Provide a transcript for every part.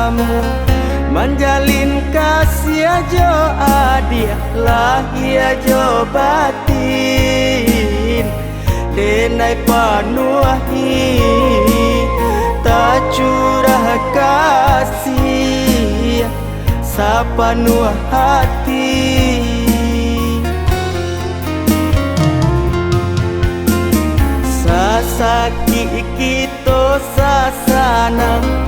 basamu menjalin kasih aja adia lahir aja batin denai panuahi tak curah kasih sapanuh hati sasaki kita sasana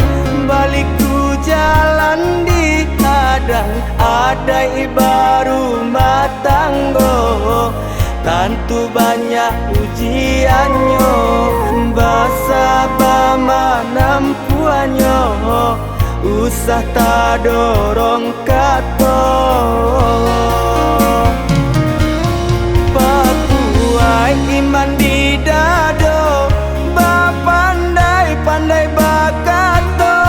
balik ku jalan di hadang ada baru matanggo tentu banyak ujiannya basa bama nampuannya usah tak dorong kato Papua iman di dado pandai bakato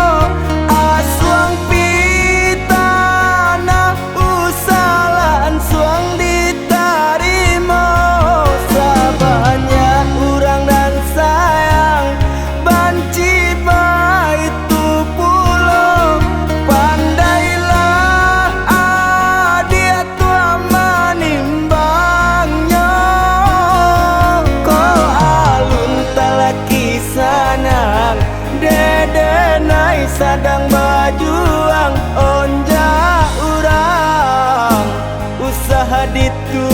aswang pitana usalan suang ditarimo sabanya urang dan sayang banci itu pulau pandailah adia tua manimbangnya ko alun talaki sanang dede nai sadang bajuang onja urang usaha dituikan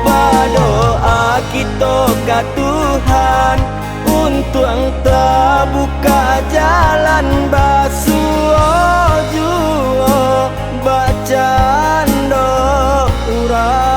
berdoa kita ke Tuhan untuk engta buka jalan basuh juo bacando urang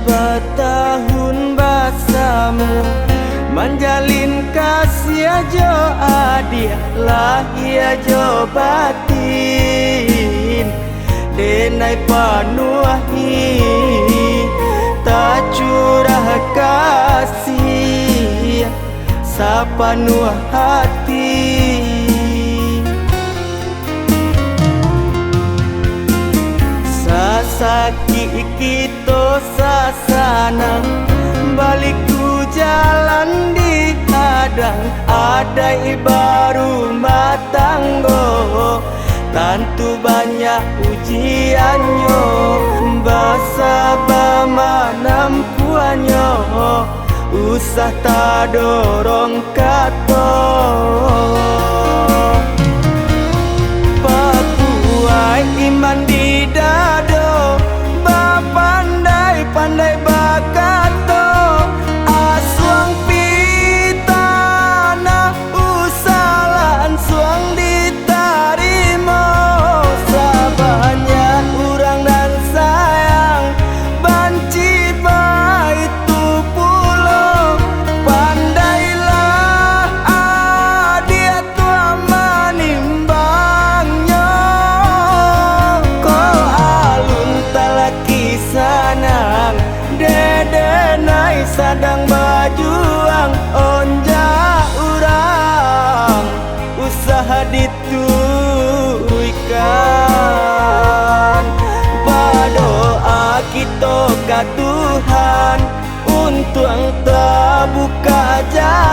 bertahun basamu menjalin kasih aja adia lahir aja batin denai panuahi tak curah kasih sapanuh hati sasaki kita sasana balik ku jalan di hadang ada baru matanggo tentu banyak ujiannya basa bama nampuannya usah tak dorong kato Papua iman di dado pandai bakato aswang pitana usalan suang ditarimo sabanya urang dan sayang banci itu pulau pandailah adia tua manimbangnya ko alun talaki sanang dede nai sadang bajuang onja urang usaha dituikan berdoa kita ke Tuhan untuk engta buka jalan